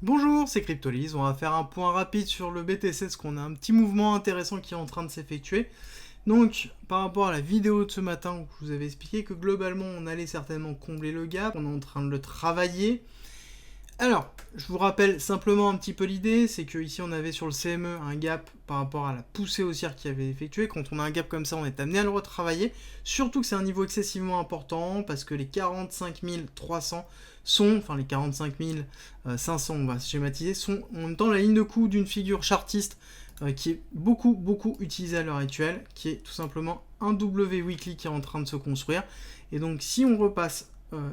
Bonjour, c'est Cryptolyse. On va faire un point rapide sur le BTC parce qu'on a un petit mouvement intéressant qui est en train de s'effectuer. Donc, par rapport à la vidéo de ce matin où je vous avais expliqué que globalement on allait certainement combler le gap, on est en train de le travailler. Alors, je vous rappelle simplement un petit peu l'idée, c'est que ici on avait sur le CME un gap par rapport à la poussée haussière qui avait effectué. Quand on a un gap comme ça, on est amené à le retravailler. Surtout que c'est un niveau excessivement important parce que les 45 300 sont, enfin les 45 500, on va schématiser, sont en même temps la ligne de coup d'une figure chartiste qui est beaucoup utilisée à l'heure actuelle, qui est tout simplement un W weekly qui est en train de se construire. Et donc si on repasse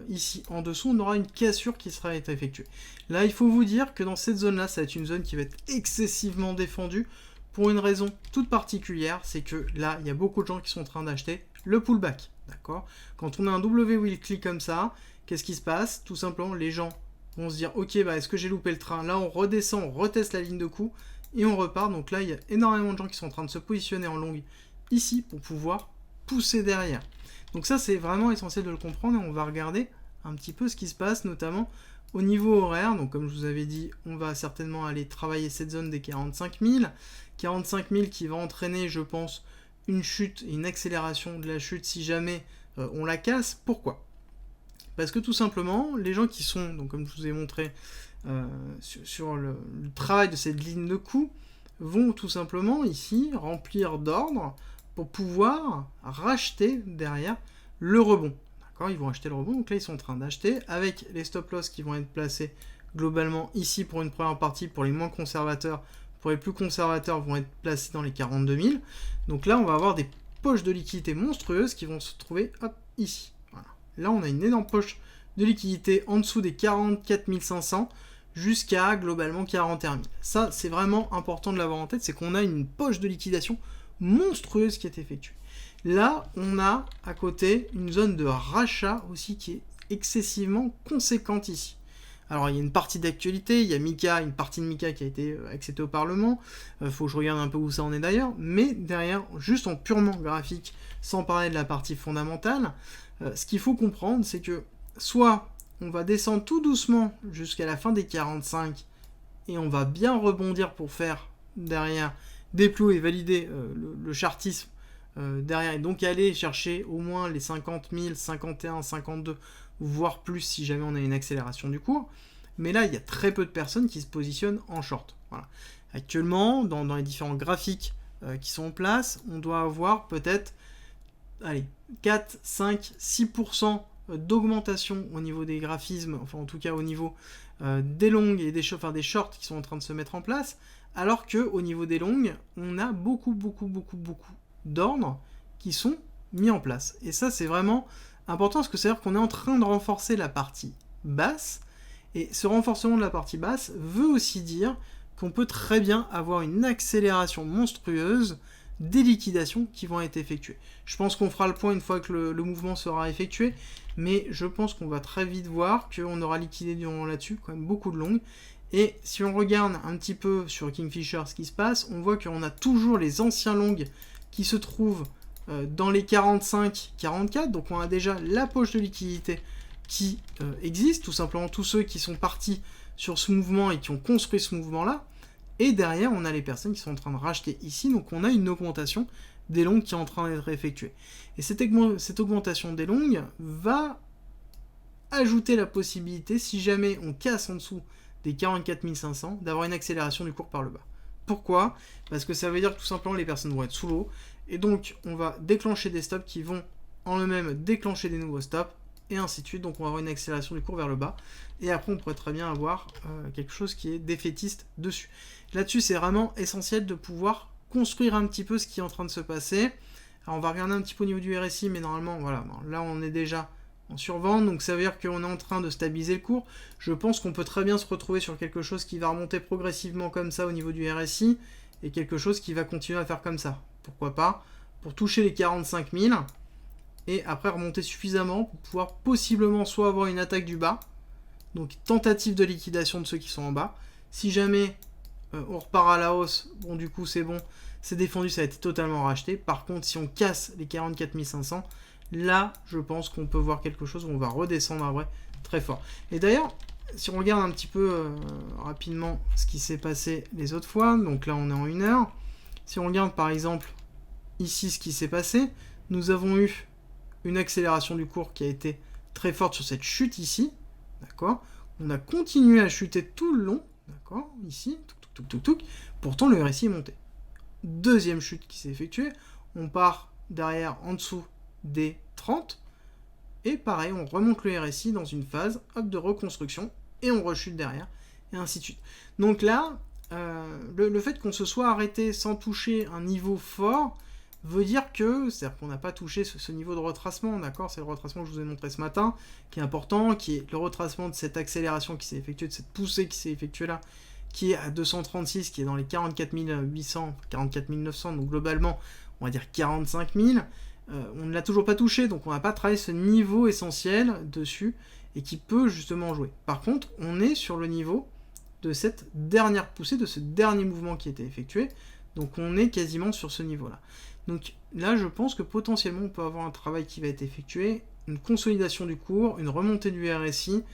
ici en dessous, on aura une cassure qui sera effectuée. Là, il faut vous dire que dans cette zone-là, ça va être une zone qui va être excessivement défendue pour une raison toute particulière, c'est que là, il y a beaucoup de gens qui sont en train d'acheter le pullback. D'accord ? Quand on a un W weekly comme ça, qu'est-ce qui se passe ? Tout simplement, les gens vont se dire, ok, bah, est-ce que j'ai loupé le train ? Là, on redescend, on reteste la ligne de coup et on repart. Donc là, il y a énormément de gens qui sont en train de se positionner en longue ici pour pouvoir pousser derrière. Donc ça, c'est vraiment essentiel de le comprendre et on va regarder un petit peu ce qui se passe, notamment au niveau horaire. Donc comme je vous avais dit, on va certainement aller travailler cette zone des 45 000. 45 000 qui va entraîner, je pense, une chute et une accélération de la chute si jamais on la casse. Pourquoi ? Parce que tout simplement, les gens qui sont, donc comme je vous ai montré sur le travail de cette ligne de coup, vont tout simplement ici remplir d'ordre pour pouvoir racheter derrière le rebond. D'accord ? Ils vont acheter le rebond, donc là ils sont en train d'acheter avec les stop loss qui vont être placés globalement ici pour une première partie pour les moins conservateurs. Pour les plus conservateurs vont être placés dans les 42 000. Donc là on va avoir des poches de liquidité monstrueuses qui vont se trouver ici. Voilà. Là on a une énorme poche de liquidité en dessous des 44 500 jusqu'à globalement 41 000. Ça c'est vraiment important de l'avoir en tête, c'est qu'on a une poche de liquidation monstrueuse qui est effectuée. Là, on a à côté une zone de rachat aussi qui est excessivement conséquente ici. Alors, il y a une partie d'actualité, il y a Mika, une partie de Mika qui a été acceptée au Parlement. Faut que je regarde un peu où ça en est d'ailleurs. Mais derrière, juste en purement graphique, sans parler de la partie fondamentale, ce qu'il faut comprendre, c'est que soit on va descendre tout doucement jusqu'à la fin des 45 et on va bien rebondir pour faire derrière déployer et valider le chartisme derrière et donc aller chercher au moins les 50 000, 51, 52 voire plus si jamais on a une accélération du cours. Mais là, il y a très peu de personnes qui se positionnent en short. Voilà. Actuellement, dans les différents graphiques qui sont en place, on doit avoir peut-être 4, 5, 6% d'augmentation au niveau des graphismes, enfin en tout cas au niveau des longues et des shorts qui sont en train de se mettre en place, alors que au niveau des longues, on a beaucoup d'ordres qui sont mis en place. Et ça, c'est vraiment important parce que c'est-à-dire qu'on est en train de renforcer la partie basse, et ce renforcement de la partie basse veut aussi dire qu'on peut très bien avoir une accélération monstrueuse des liquidations qui vont être effectuées. Je pense qu'on fera le point une fois que le mouvement sera effectué, mais je pense qu'on va très vite voir qu'on aura liquidé durant là-dessus quand même beaucoup de longues. Et si on regarde un petit peu sur Kingfisher ce qui se passe, on voit qu'on a toujours les anciens longs qui se trouvent dans les 45-44, donc on a déjà la poche de liquidité qui existe, tout simplement tous ceux qui sont partis sur ce mouvement et qui ont construit ce mouvement-là, et derrière on a les personnes qui sont en train de racheter ici, donc on a une augmentation des longues qui est en train d'être effectuée. Et cette augmentation des longues va ajouter la possibilité, si jamais on casse en dessous des 44 500, d'avoir une accélération du cours par le bas. Pourquoi ? Parce que ça veut dire que tout simplement les personnes vont être sous l'eau, et donc on va déclencher des stops qui vont en eux-mêmes déclencher des nouveaux stops, et ainsi de suite, donc on va avoir une accélération du cours vers le bas, et après on pourrait très bien avoir quelque chose qui est défaitiste dessus. Là-dessus c'est vraiment essentiel de pouvoir construire un petit peu ce qui est en train de se passer. Alors on va regarder un petit peu au niveau du RSI, mais normalement voilà, là on est déjà en survente, donc ça veut dire qu'on est en train de stabiliser le cours. Je pense qu'on peut très bien se retrouver sur quelque chose qui va remonter progressivement comme ça au niveau du RSI, et quelque chose qui va continuer à faire comme ça. Pourquoi pas ? Pour toucher les 45 000, et après remonter suffisamment pour pouvoir possiblement soit avoir une attaque du bas, donc tentative de liquidation de ceux qui sont en bas. Si jamais on repart à la hausse, bon du coup c'est bon, c'est défendu, ça a été totalement racheté. Par contre, si on casse les 44 500, là je pense qu'on peut voir quelque chose où on va redescendre à vrai très fort. Et d'ailleurs, si on regarde un petit peu rapidement ce qui s'est passé les autres fois, donc là on est en 1 heure, si on regarde par exemple ici ce qui s'est passé, nous avons eu une accélération du cours qui a été très forte sur cette chute ici, d'accord. On a continué à chuter tout le long, d'accord, ici, pourtant le RSI est monté. Deuxième chute qui s'est effectuée, on part derrière en dessous des 30, et pareil, on remonte le RSI dans une phase de reconstruction, et on rechute derrière, et ainsi de suite. Donc là, le fait qu'on se soit arrêté sans toucher un niveau fort, veut dire que, c'est-à-dire qu'on n'a pas touché ce niveau de retracement, d'accord. C'est le retracement que je vous ai montré ce matin, qui est important, qui est le retracement de cette accélération qui s'est effectuée, de cette poussée qui s'est effectuée là, qui est à 236, qui est dans les 44 800, 44 900, donc globalement, on va dire 45 000. On ne l'a toujours pas touché, donc on n'a pas travaillé ce niveau essentiel dessus, et qui peut justement jouer. Par contre, on est sur le niveau de cette dernière poussée, de ce dernier mouvement qui a été effectué, donc on est quasiment sur ce niveau-là. Donc là, je pense que potentiellement, on peut avoir un travail qui va être effectué, une consolidation du cours, une remontée du RSI,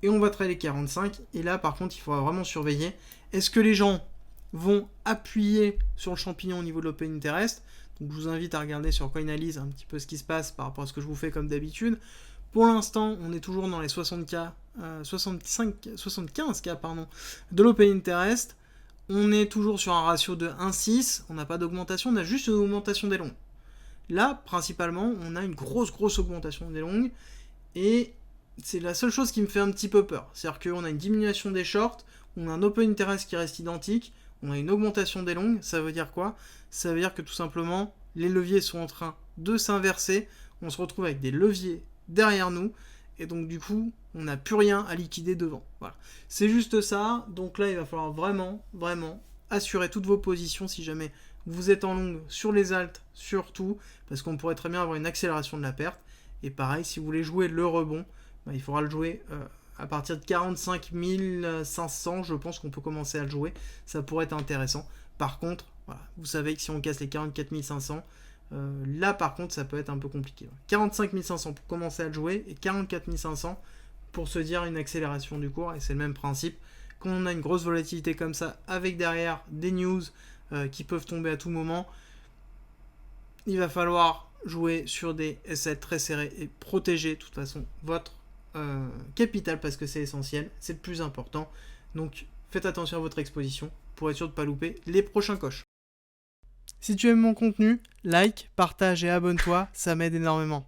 et on va travailler les 45. Et là, par contre, il faudra vraiment surveiller. Est-ce que les gens vont appuyer sur le champignon au niveau de l'Open Interest? Donc je vous invite à regarder sur CoinAlyse un petit peu ce qui se passe par rapport à ce que je vous fais comme d'habitude. Pour l'instant, on est toujours dans les 75K de l'Open Interest. On est toujours sur un ratio de 1,6, on n'a pas d'augmentation, on a juste une augmentation des longues. Là, principalement, on a une grosse augmentation des longues, et c'est la seule chose qui me fait un petit peu peur. C'est-à-dire qu'on a une diminution des shorts, on a un open interest qui reste identique, on a une augmentation des longues. Ça veut dire quoi? Ça veut dire que tout simplement, les leviers sont en train de s'inverser, on se retrouve avec des leviers derrière nous, et donc du coup, on n'a plus rien à liquider devant. Voilà. C'est juste ça, donc là il va falloir vraiment assurer toutes vos positions si jamais vous êtes en longue sur les alts surtout, parce qu'on pourrait très bien avoir une accélération de la perte. Et pareil, si vous voulez jouer le rebond, il faudra le jouer à partir de 45 500, je pense qu'on peut commencer à le jouer, ça pourrait être intéressant. Par contre, voilà, vous savez que si on casse les 44 500, là par contre ça peut être un peu compliqué. 45 500 pour commencer à le jouer, et 44 500 pour se dire une accélération du cours, et c'est le même principe. Quand on a une grosse volatilité comme ça, avec derrière des news qui peuvent tomber à tout moment, il va falloir jouer sur des SL très serrés et protéger de toute façon votre capital, parce que c'est essentiel, c'est le plus important. Donc faites attention à votre exposition pour être sûr de ne pas louper les prochains coches. Si tu aimes mon contenu, like, partage et abonne-toi, ça m'aide énormément.